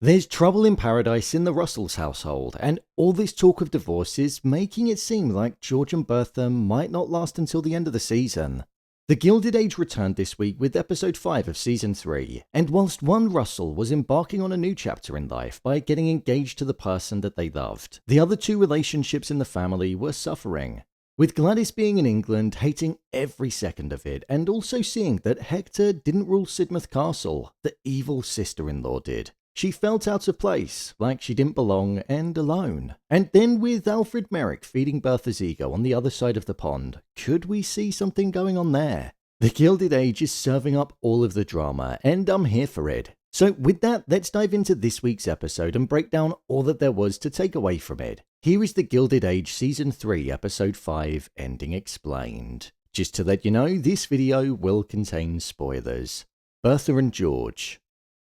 There's trouble in paradise in the Russells' household, and all this talk of divorce is making it seem like George and Bertha might not last until the end of the season. The Gilded Age returned this week with episode 5 of season 3, and whilst one Russell was embarking on a new chapter in life by getting engaged to the person that they loved, the other two relationships in the family were suffering. With Gladys being in England, hating every second of it, and also seeing that Hector didn't rule Sidmouth Castle, the evil sister-in-law did. She felt out of place, like she didn't belong and alone. And then with Alfred Merrick feeding Bertha's ego on the other side of the pond, could we see something going on there? The Gilded Age is serving up all of the drama, and I'm here for it. So with that, let's dive into this week's episode and break down all that there was to take away from it. Here is the Gilded Age Season 3, Episode 5, Ending Explained. Just to let you know, this video will contain spoilers. Bertha and George.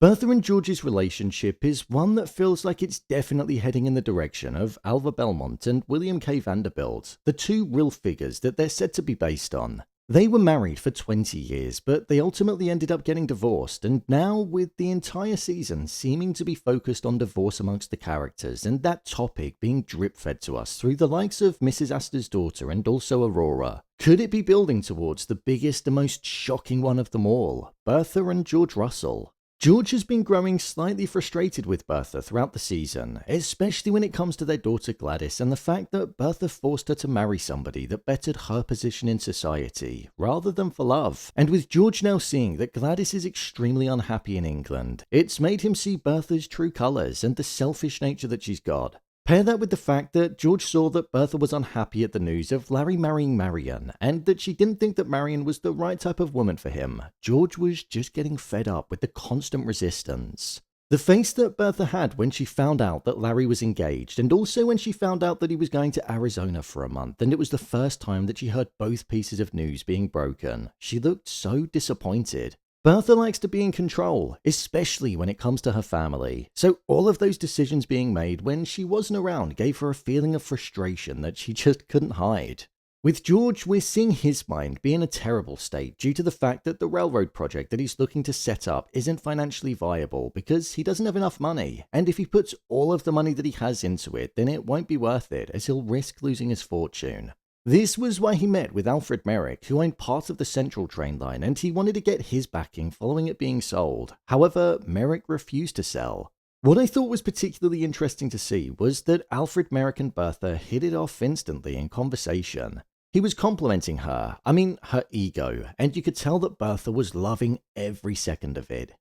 Bertha and George's relationship is one that feels like it's definitely heading in the direction of Alva Belmont and William K. Vanderbilt, the two real figures that they're said to be based on. They were married for 20 years, but they ultimately ended up getting divorced, and now with the entire season seeming to be focused on divorce amongst the characters, and that topic being drip-fed to us through the likes of Mrs. Astor's daughter and also Aurora. Could it be building towards the biggest and most shocking one of them all, Bertha and George Russell? George has been growing slightly frustrated with Bertha throughout the season, especially when it comes to their daughter Gladys and the fact that Bertha forced her to marry somebody that bettered her position in society, rather than for love. And with George now seeing that Gladys is extremely unhappy in England, it's made him see Bertha's true colours and the selfish nature that she's got. Pair that with the fact that George saw that Bertha was unhappy at the news of Larry marrying Marion, and that she didn't think that Marion was the right type of woman for him. George was just getting fed up with the constant resistance. The face that Bertha had when she found out that Larry was engaged, and also when she found out that he was going to Arizona for a month, and it was the first time that she heard both pieces of news being broken. She looked so disappointed. Bertha likes to be in control, especially when it comes to her family, so all of those decisions being made when she wasn't around gave her a feeling of frustration that she just couldn't hide. With George, we're seeing his mind be in a terrible state due to the fact that the railroad project that he's looking to set up isn't financially viable because he doesn't have enough money, and if he puts all of the money that he has into it, then it won't be worth it as he'll risk losing his fortune. This was why he met with Alfred Merrick, who owned part of the Central train line, and he wanted to get his backing following it being sold. However, Merrick refused to sell. What I thought was particularly interesting to see was that Alfred Merrick and Bertha hit it off instantly in conversation. He was complimenting her, her ego, and you could tell that Bertha was loving every second of it.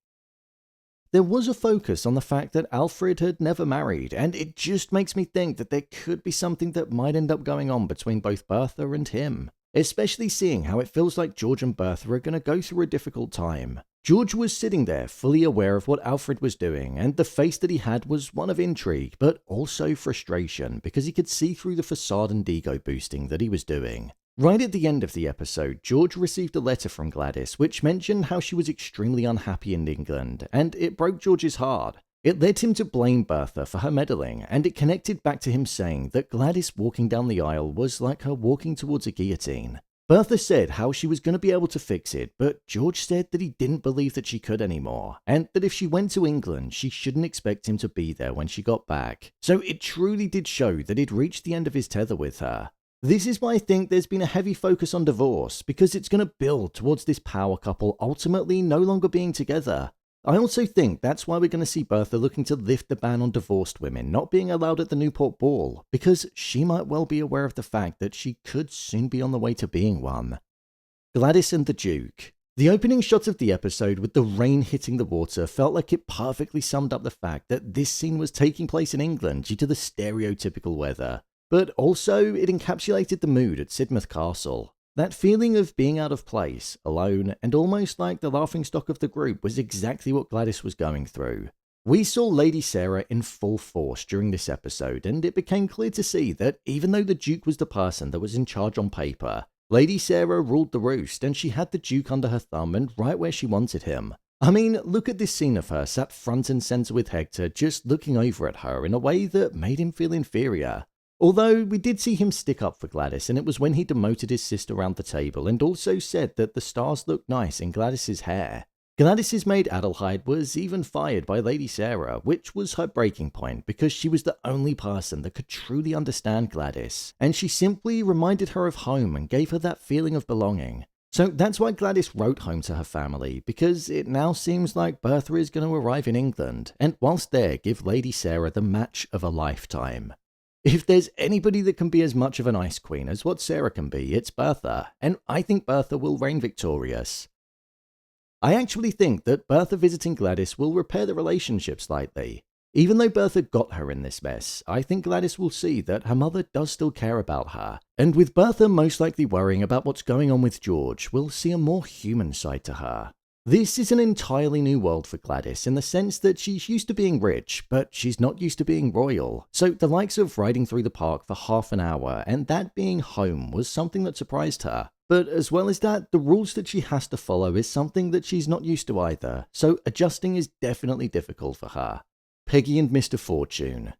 There was a focus on the fact that Alfred had never married, and it just makes me think that there could be something that might end up going on between both Bertha and him, especially seeing how it feels like George and Bertha are going to go through a difficult time. George was sitting there fully aware of what Alfred was doing, and the face that he had was one of intrigue, but also frustration, because he could see through the facade and ego boosting that he was doing. Right at the end of the episode, George received a letter from Gladys which mentioned how she was extremely unhappy in England, and it broke George's heart. It led him to blame Bertha for her meddling, and it connected back to him saying that Gladys walking down the aisle was like her walking towards a guillotine. Bertha said how she was going to be able to fix it, but George said that he didn't believe that she could anymore, and that if she went to England, she shouldn't expect him to be there when she got back. So it truly did show that he'd reached the end of his tether with her. This is why I think there's been a heavy focus on divorce, because it's going to build towards this power couple ultimately no longer being together. I also think that's why we're going to see Bertha looking to lift the ban on divorced women not being allowed at the Newport Ball, because she might well be aware of the fact that she could soon be on the way to being one. Gladys and the Duke. The opening shot of the episode with the rain hitting the water felt like it perfectly summed up the fact that this scene was taking place in England due to the stereotypical weather. But also, it encapsulated the mood at Sidmouth Castle. That feeling of being out of place, alone, and almost like the laughingstock of the group was exactly what Gladys was going through. We saw Lady Sarah in full force during this episode, and it became clear to see that even though the Duke was the person that was in charge on paper, Lady Sarah ruled the roost, and she had the Duke under her thumb and right where she wanted him. Look at this scene of her sat front and centre with Hector, just looking over at her in a way that made him feel inferior. Although we did see him stick up for Gladys, and it was when he demoted his sister around the table and also said that the stars looked nice in Gladys's hair. Gladys's maid Adelheid was even fired by Lady Sarah, which was her breaking point because she was the only person that could truly understand Gladys, and she simply reminded her of home and gave her that feeling of belonging. So that's why Gladys wrote home to her family, because it now seems like Bertha is going to arrive in England, and whilst there give Lady Sarah the match of a lifetime. If there's anybody that can be as much of an ice queen as what Sarah can be, it's Bertha, and I think Bertha will reign victorious. I actually think that Bertha visiting Gladys will repair the relationship slightly. Even though Bertha got her in this mess, I think Gladys will see that her mother does still care about her. And with Bertha most likely worrying about what's going on with George, we'll see a more human side to her. This is an entirely new world for Gladys in the sense that she's used to being rich, but she's not used to being royal. So the likes of riding through the park for half an hour and that being home was something that surprised her. But as well as that, the rules that she has to follow is something that she's not used to either, so adjusting is definitely difficult for her. Peggy and Mr Fortune.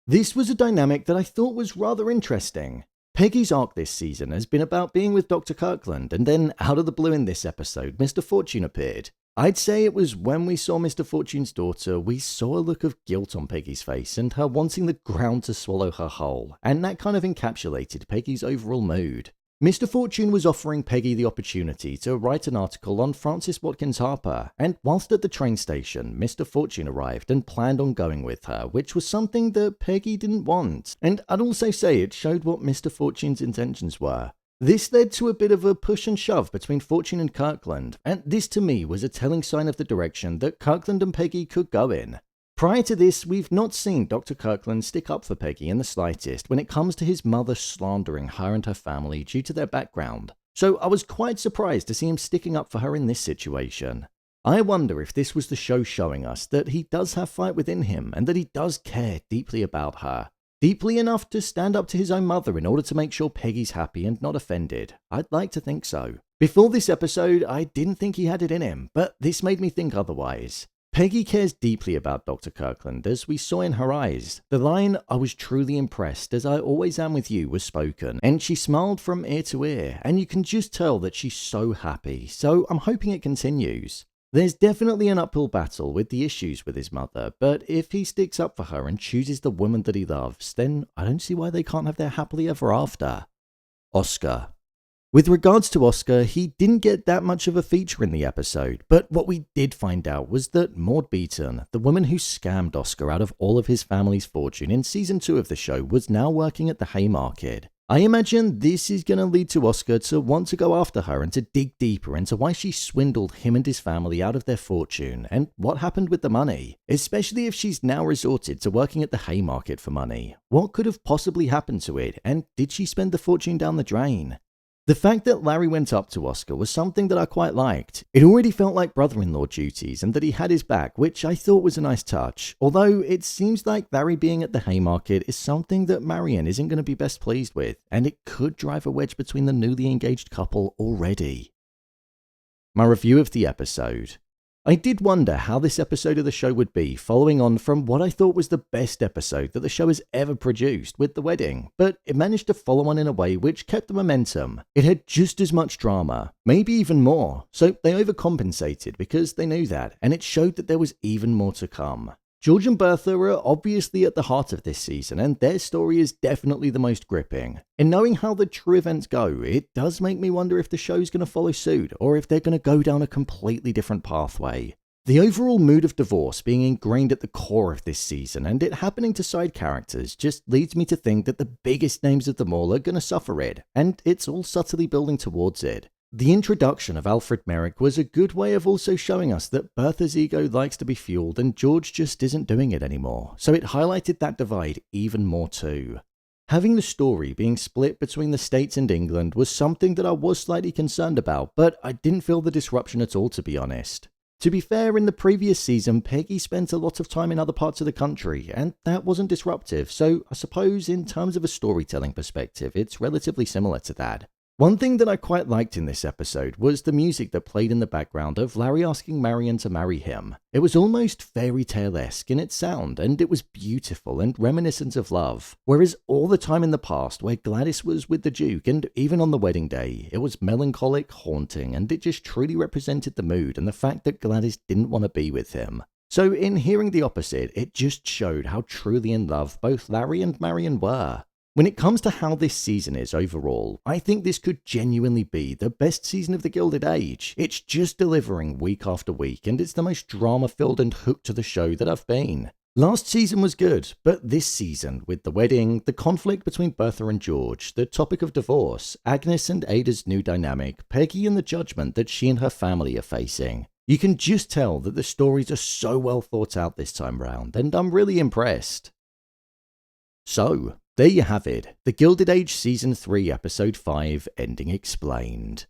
This was a dynamic that I thought was rather interesting. Peggy's arc this season has been about being with Dr Kirkland, and then out of the blue in this episode, Mr Fortune appeared. I'd say it was when we saw Mr Fortune's daughter, we saw a look of guilt on Peggy's face and her wanting the ground to swallow her whole, and that kind of encapsulated Peggy's overall mood. Mr Fortune was offering Peggy the opportunity to write an article on Frances Watkins Harper, and whilst at the train station, Mr Fortune arrived and planned on going with her, which was something that Peggy didn't want. And I'd also say it showed what Mr Fortune's intentions were. This led to a bit of a push and shove between Fortune and Kirkland, and this to me was a telling sign of the direction that Kirkland and Peggy could go in. Prior to this, we've not seen Dr. Kirkland stick up for Peggy in the slightest when it comes to his mother slandering her and her family due to their background, so I was quite surprised to see him sticking up for her in this situation. I wonder if this was the show showing us that he does have fight within him and that he does care deeply about her. Deeply enough to stand up to his own mother in order to make sure Peggy's happy and not offended. I'd like to think so. Before this episode, I didn't think he had it in him, but this made me think otherwise. Peggy cares deeply about Dr. Kirkland, as we saw in her eyes. The line, "I was truly impressed, as I always am with you," was spoken, and she smiled from ear to ear, and you can just tell that she's so happy, so I'm hoping it continues. There's definitely an uphill battle with the issues with his mother, but if he sticks up for her and chooses the woman that he loves, then I don't see why they can't have their happily ever after. Oscar. With regards to Oscar, he didn't get that much of a feature in the episode, but what we did find out was that Maude Beaton, the woman who scammed Oscar out of all of his family's fortune in season 2 of the show, was now working at the Haymarket. I imagine this is going to lead to Oscar to want to go after her and to dig deeper into why she swindled him and his family out of their fortune and what happened with the money, especially if she's now resorted to working at the Haymarket for money. What could have possibly happened to it, and did she spend the fortune down the drain? The fact that Larry went up to Oscar was something that I quite liked. It already felt like brother-in-law duties and that he had his back, which I thought was a nice touch. Although it seems like Larry being at the Haymarket is something that Marion isn't going to be best pleased with, and it could drive a wedge between the newly engaged couple already. My review of the episode. I did wonder how this episode of the show would be, following on from what I thought was the best episode that the show has ever produced with the wedding, but it managed to follow on in a way which kept the momentum. It had just as much drama, maybe even more, so they overcompensated because they knew that, and it showed that there was even more to come. George and Bertha are obviously at the heart of this season, and their story is definitely the most gripping. In knowing how the true events go, it does make me wonder if the show's going to follow suit, or if they're going to go down a completely different pathway. The overall mood of divorce being ingrained at the core of this season, and it happening to side characters, just leads me to think that the biggest names of them all are going to suffer it, and it's all subtly building towards it. The introduction of Alfred Merrick was a good way of also showing us that Bertha's ego likes to be fueled and George just isn't doing it anymore, so it highlighted that divide even more too. Having the story being split between the States and England was something that I was slightly concerned about, but I didn't feel the disruption at all, to be honest. To be fair, in the previous season, Peggy spent a lot of time in other parts of the country, and that wasn't disruptive, so I suppose in terms of a storytelling perspective, it's relatively similar to that. One thing that I quite liked in this episode was the music that played in the background of Larry asking Marion to marry him. It was almost fairy tale-esque in its sound, and it was beautiful and reminiscent of love. Whereas all the time in the past where Gladys was with the Duke, and even on the wedding day, it was melancholic, haunting, and it just truly represented the mood and the fact that Gladys didn't want to be with him. So in hearing the opposite, it just showed how truly in love both Larry and Marion were. When it comes to how this season is overall, I think this could genuinely be the best season of the Gilded Age. It's just delivering week after week, and it's the most drama-filled and hooked to the show that I've been. Last season was good, but this season, with the wedding, the conflict between Bertha and George, the topic of divorce, Agnes and Ada's new dynamic, Peggy and the judgment that she and her family are facing, you can just tell that the stories are so well thought out this time round, and I'm really impressed. So, there you have it, The Gilded Age Season 3 Episode 5 Ending Explained.